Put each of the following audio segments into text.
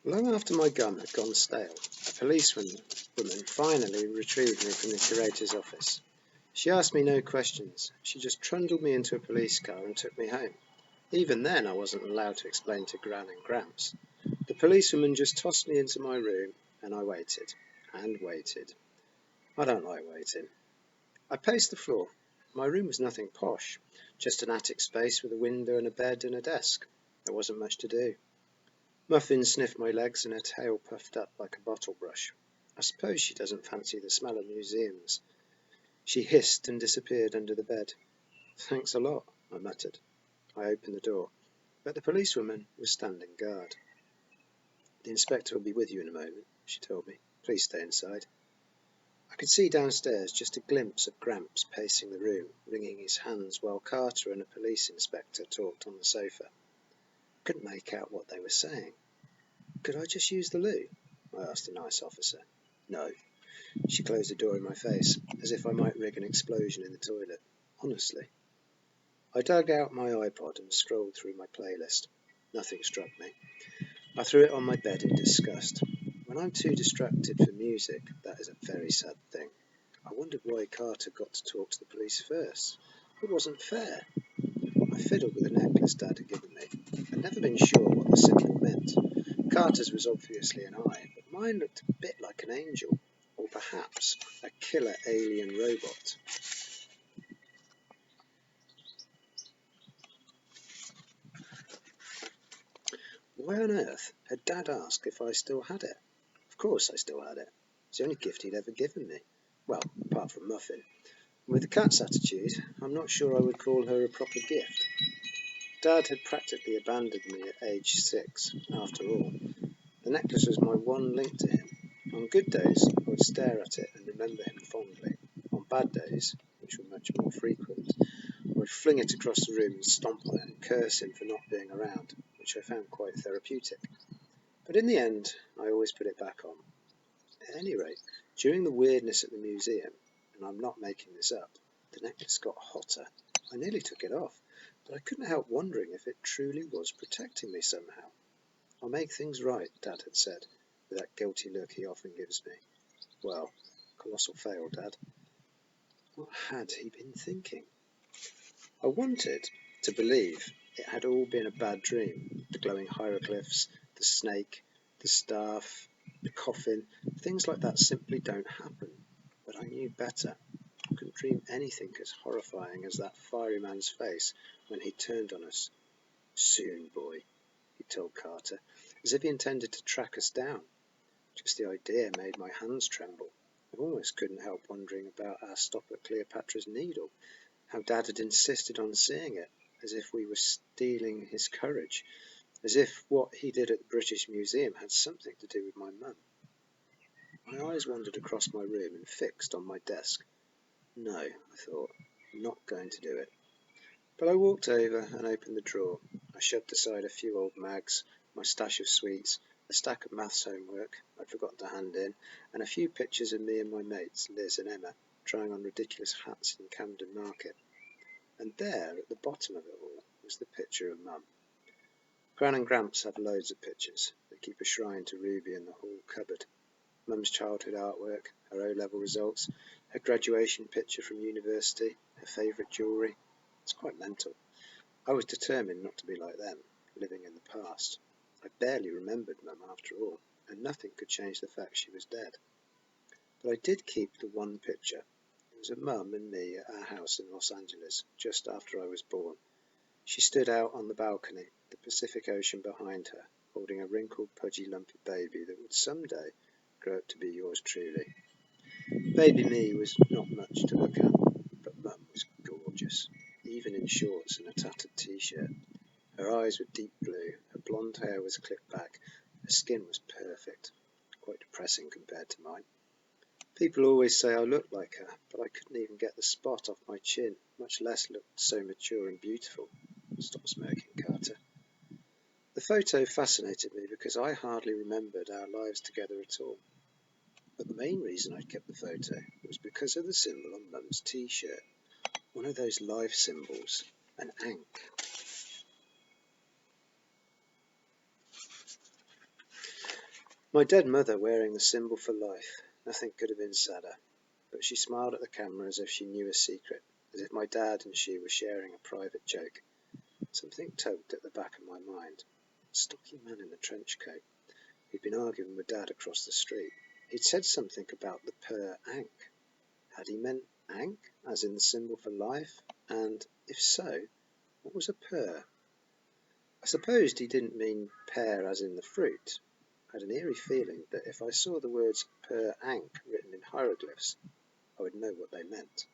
Long after my gum had gone stale, a policewoman finally retrieved me from the curator's office. She asked me no questions. She just trundled me into a police car and took me home. Even then, I wasn't allowed to explain to Gran and Gramps. The policewoman just tossed me into my room, and I waited, and waited. I don't like waiting. I paced the floor. My room was nothing posh, just an attic space with a window and a bed and a desk. There wasn't much to do. Muffin sniffed my legs and her tail puffed up like a bottle brush. I suppose she doesn't fancy the smell of museums. She hissed and disappeared under the bed. Thanks a lot, I muttered. I opened the door, but the policewoman was standing guard. The inspector will be with you in a moment, she told me. Please stay inside. I could see downstairs just a glimpse of Gramps pacing the room, wringing his hands while Carter and a police inspector talked on the sofa. I couldn't make out what they were saying. Could I just use the loo? I asked the nice officer. No. She closed the door in my face, as if I might rig an explosion in the toilet. Honestly. I dug out my iPod and scrolled through my playlist. Nothing struck me. I threw it on my bed in disgust. When I'm too distracted for music, that is a very sad thing. I wondered why Carter got to talk to the police first. It wasn't fair. I fiddled with the necklace Dad had given me. I'd never been sure what the symbol meant. Carter's was obviously an eye, but mine looked a bit like an angel, or perhaps a killer alien robot. Why on earth had Dad asked if I still had it? Of course I still had it. It's the only gift he'd ever given me. Well, apart from Muffin. With the cat's attitude, I'm not sure I would call her a proper gift. Dad had practically abandoned me at age 6, after all. The necklace was my one link to him. On good days, I would stare at it and remember him fondly. On bad days, which were much more frequent, I would fling it across the room and stomp on it and curse him for not being around, which I found quite therapeutic. But in the end, I always put it back on. At any rate, during the weirdness at the museum, and I'm not making this up, the necklace got hotter. I nearly took it off, but I couldn't help wondering if it truly was protecting me somehow. I'll make things right, Dad had said, with that guilty look he often gives me. Well, colossal fail, Dad. What had he been thinking? I wanted to believe it had all been a bad dream. The glowing hieroglyphs, the snake, the staff, the coffin, things like that simply don't happen. But I knew better. I couldn't dream anything as horrifying as that fiery man's face when he turned on us. Soon, boy, he told Carter, as if he intended to track us down. Just the idea made my hands tremble. I almost couldn't help wondering about our stop at Cleopatra's Needle, how Dad had insisted on seeing it, as if we were stealing his courage, as if what he did at the British Museum had something to do with my mum. My eyes wandered across my room and fixed on my desk. No, I thought, I'm not going to do it. But I walked over and opened the drawer. I shoved aside a few old mags, my stash of sweets, a stack of maths homework I'd forgotten to hand in, and a few pictures of me and my mates, Liz and Emma, trying on ridiculous hats in Camden Market. And there, at the bottom of it all, was the picture of Mum. Gran and Gramps have loads of pictures. They keep a shrine to Ruby in the hall cupboard. Mum's childhood artwork, her O-level results, her graduation picture from university, her favourite jewellery. It's quite mental. I was determined not to be like them, living in the past. I barely remembered Mum after all, and nothing could change the fact she was dead. But I did keep the one picture. It was of Mum and me at our house in Los Angeles, just after I was born. She stood out on the balcony, the Pacific Ocean behind her, holding a wrinkled, pudgy lump of baby that would someday grow up to be yours truly. Baby me was not much to look at, but Mum was gorgeous, even in shorts and a tattered t-shirt. Her eyes were deep blue, her blonde hair was clipped back, her skin was perfect, quite depressing compared to mine. People always say I look like her, but I couldn't even get the spot off my chin, much less look so mature and beautiful. Stop smoking, Carter. The photo fascinated me because I hardly remembered our lives together at all. But the main reason I'd kept the photo was because of the symbol on Mum's t-shirt. One of those life symbols, an ankh. My dead mother wearing the symbol for life. Nothing could have been sadder. But she smiled at the camera as if she knew a secret, as if my dad and she were sharing a private joke. Something tugged at the back of my mind. A stocky man in a trench coat. He'd been arguing with Dad across the street. He'd said something about the per ankh. Had he meant ankh, as in the symbol for life? And, if so, what was a per? I supposed he didn't mean pear as in the fruit. I had an eerie feeling that if I saw the words per ankh written in hieroglyphs, I would know what they meant.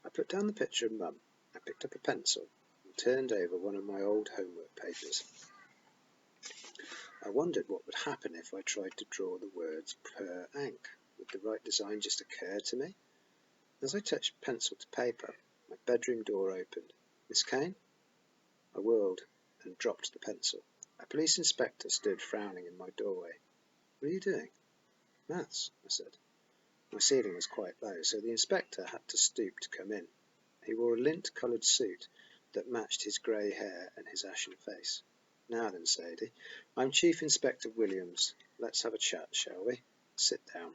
I put down the picture of Mum. I picked up a pencil and turned over one of my old homework pages. I wondered what would happen if I tried to draw the words per ankh. Would the right design just occur to me? As I touched pencil to paper, my bedroom door opened. "Miss Kane?" I whirled and dropped the pencil. A police inspector stood frowning in my doorway. "What are you doing?" "Maths," I said. My ceiling was quite low, so the inspector had to stoop to come in. He wore a lint-coloured suit that matched his grey hair and his ashen face. "Now then, Sadie, I'm Chief Inspector Williams. Let's have a chat, shall we? Sit down."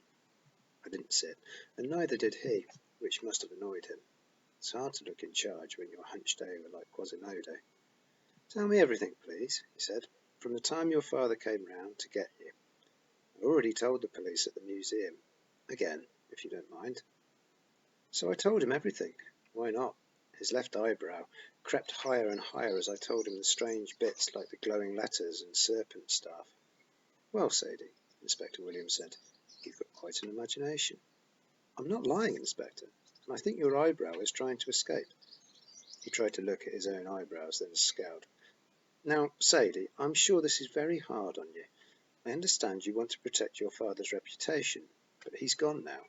I didn't sit, and neither did he, which must have annoyed him. It's hard to look in charge when you're hunched over like Quasimodo. "Tell me everything, please," he said, "from the time your father came round to get you." "I've already told the police at the museum. Again, if you don't mind." So I told him everything. Why not? His left eyebrow crept higher and higher as I told him the strange bits like the glowing letters and serpent staff. "Well, Sadie," Inspector Williams said, "you've got quite an imagination." "I'm not lying, Inspector, and I think your eyebrow is trying to escape." He tried to look at his own eyebrows, then scowled. "Now, Sadie, I'm sure this is very hard on you. I understand you want to protect your father's reputation, but he's gone now."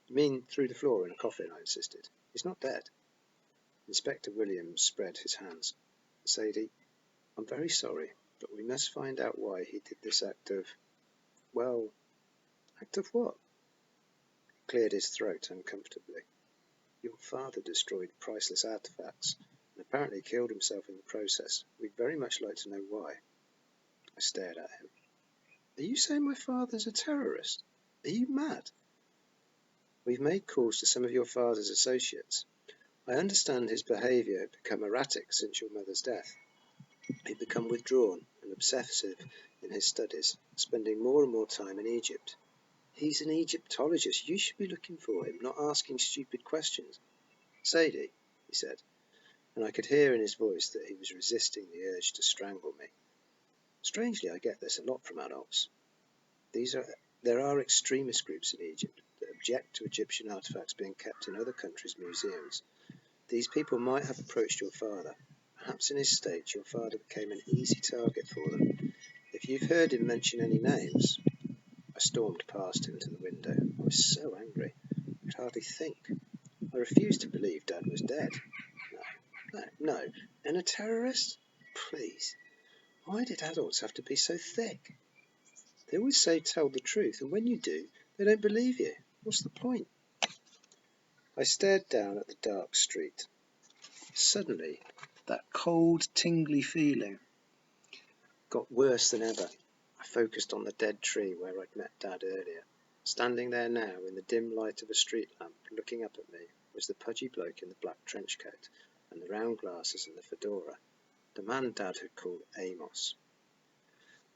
"You mean through the floor in a coffin?" I insisted. "He's not dead." Inspector Williams spread his hands. "Sadie, I'm very sorry, but we must find out why he did this act of, well, act of what?" He cleared his throat uncomfortably. "Your father destroyed priceless artifacts and apparently killed himself in the process. We'd very much like to know why." I stared at him. "Are you saying my father's a terrorist? Are you mad?" "We've made calls to some of your father's associates. I understand his behaviour had become erratic since your mother's death. He'd become withdrawn and obsessive in his studies, spending more and more time in Egypt. He's an Egyptologist. You should be looking for him, not asking stupid questions." "Sadie," he said, and I could hear in his voice that he was resisting the urge to strangle me. Strangely, I get this a lot from adults. There are extremist groups in Egypt that object to Egyptian artifacts being kept in other countries' museums. These people might have approached your father. Perhaps in his state your father became an easy target for them. If you've heard him mention any names—" I stormed past him to the window. I was so angry. I could hardly think. I refused to believe Dad was dead. No. And a terrorist? Please. Why did adults have to be so thick? They always say tell the truth, and when you do, they don't believe you. What's the point? I stared down at the dark street. Suddenly, that cold, tingly feeling got worse than ever. I focused on the dead tree where I'd met Dad earlier. Standing there now, in the dim light of a street lamp, looking up at me, was the pudgy bloke in the black trench coat and the round glasses and the fedora, the man Dad had called Amos.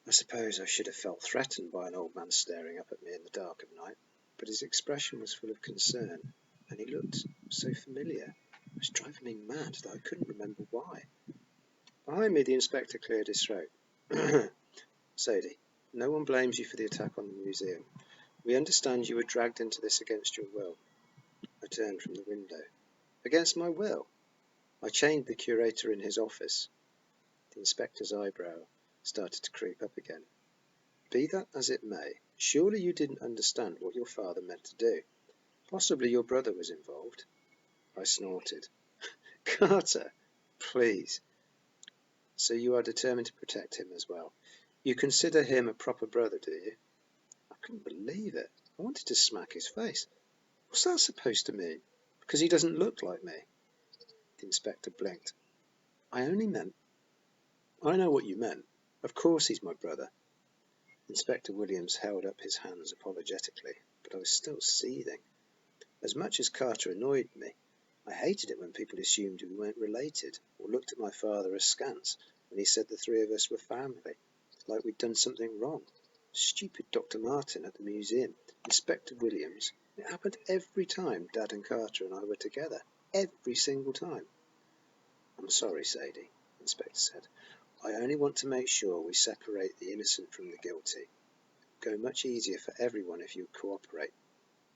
I suppose I should have felt threatened by an old man staring up at me in the dark of night, but his expression was full of concern, and he looked so familiar. It was driving me mad that I couldn't remember why. Behind me, the inspector cleared his throat. "Sadie, no one blames you for the attack on the museum. We understand you were dragged into this against your will." I turned from the window. "Against my will? I chained the curator in his office." The inspector's eyebrow started to creep up again. "Be that as it may, surely you didn't understand what your father meant to do. Possibly your brother was involved." I snorted. "Carter, please." "So you are determined to protect him as well. You consider him a proper brother, do you?" I couldn't believe it. I wanted to smack his face. "What's that supposed to mean? Because he doesn't look like me?" The inspector blinked. "I only meant—" "I know what you meant. Of course he's my brother." Inspector Williams held up his hands apologetically, but I was still seething. As much as Carter annoyed me, I hated it when people assumed we weren't related, or looked at my father askance when he said the three of us were family, like we'd done something wrong. Stupid Dr. Martin at the museum, Inspector Williams. It happened every time Dad and Carter and I were together. Every single time. I'm sorry, Sadie, the inspector said. I only want to make sure we separate the innocent from the guilty. It would go much easier for everyone if you would cooperate.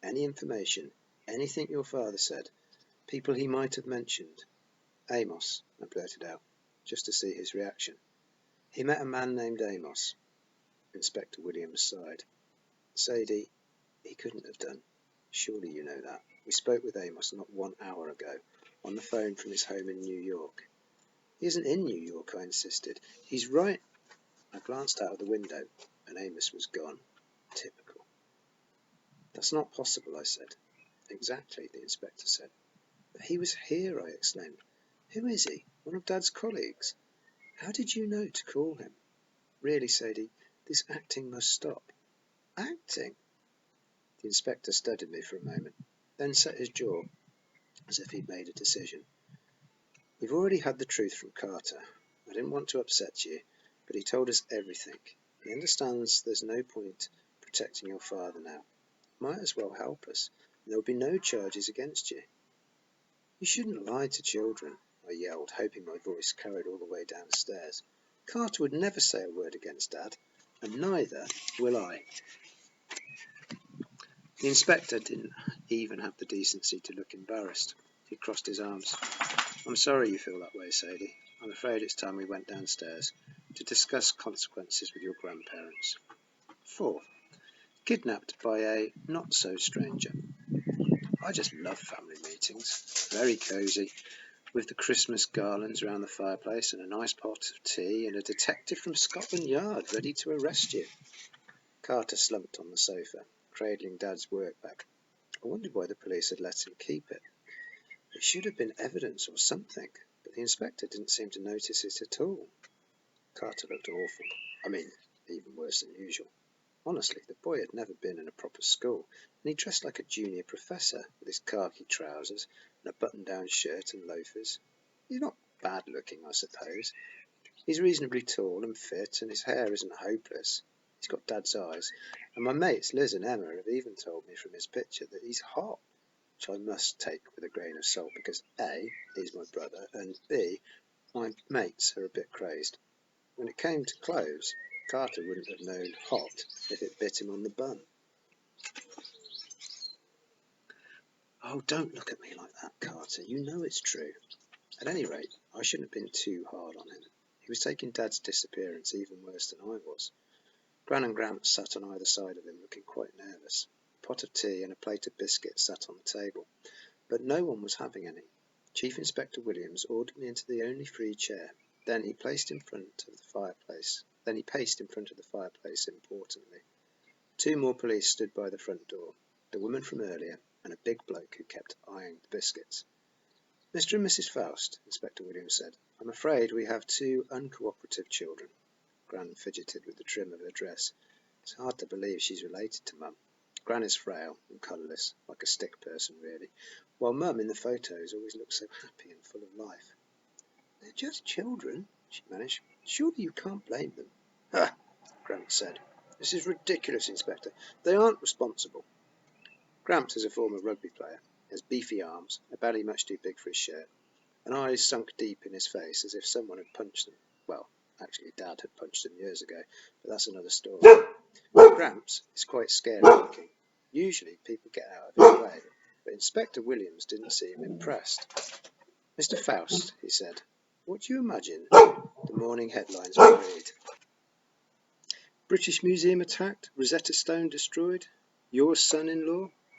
Any information, anything your father said, people he might have mentioned. Amos, I blurted out, just to see his reaction. He met a man named Amos. Inspector Williams sighed. Sadie, he couldn't have done. Surely you know that. We spoke with Amos not 1 hour ago, on the phone from his home in New York. He isn't in New York, I insisted. He's right. I glanced out of the window, and Amos was gone. Typical. That's not possible, I said. Exactly, the inspector said. But he was here, I exclaimed. Who is he? One of Dad's colleagues? How did you know to call him? Really, Sadie, this acting must stop. Acting? The inspector studied me for a moment, then set his jaw, as if he'd made a decision. We've already had the truth from Carter. I didn't want to upset you, but he told us everything. He understands there's no point protecting your father now. Might as well help us, and there will be no charges against you. You shouldn't lie to children, I yelled, hoping my voice carried all the way downstairs. Carter would never say a word against Dad, and neither will I. The inspector didn't even have the decency to look embarrassed. He crossed his arms. I'm sorry you feel that way, Sadie. I'm afraid it's time we went downstairs to discuss consequences with your grandparents. 4. Kidnapped by a not-so-stranger. I just love family meetings. Very cosy, with the Christmas garlands around the fireplace and a nice pot of tea and a detective from Scotland Yard ready to arrest you. Carter slumped on the sofa, cradling Dad's work bag. I wondered why the police had let him keep it. It should have been evidence or something, but the inspector didn't seem to notice it at all. Carter looked awful. I mean, even worse than usual. Honestly, the boy had never been in a proper school, and he dressed like a junior professor, with his khaki trousers and a button-down shirt and loafers. He's not bad-looking, I suppose. He's reasonably tall and fit, and his hair isn't hopeless. He's got Dad's eyes, and my mates Liz and Emma have even told me from his picture that he's hot, which I must take with a grain of salt because A, he's my brother, and B, my mates are a bit crazed. When it came to clothes, Carter wouldn't have known hot if it bit him on the bum. Oh, don't look at me like that, Carter. You know it's true. At any rate, I shouldn't have been too hard on him. He was taking Dad's disappearance even worse than I was. Gran and Gramps sat on either side of him, looking quite nervous. A pot of tea and a plate of biscuits sat on the table, but no one was having any. Chief Inspector Williams ordered me into the only free chair. Then he paced in front of the fireplace importantly. 2 more police stood by the front door, the woman from earlier and a big bloke who kept eyeing the biscuits. Mr. and Mrs. Faust, Inspector Williams said, I'm afraid we have 2 uncooperative children. Gran fidgeted with the trim of her dress. It's hard to believe she's related to Mum. Gran is frail and colourless, like a stick person really, while Mum in the photos always looks so happy and full of life. They're just children, she managed. Surely you can't blame them. Ha! Gramps said. This is ridiculous, Inspector. They aren't responsible. Gramps is a former rugby player. He has beefy arms, a belly much too big for his shirt, and eyes sunk deep in his face as if someone had punched them. Well, actually Dad had punched him years ago, but that's another story. Gramps is quite scary looking. Usually people get out of his way, but Inspector Williams didn't seem impressed. Mr. Faust, he said, what do you imagine the morning headlines will read? British Museum attacked, Rosetta Stone destroyed, your son-in-law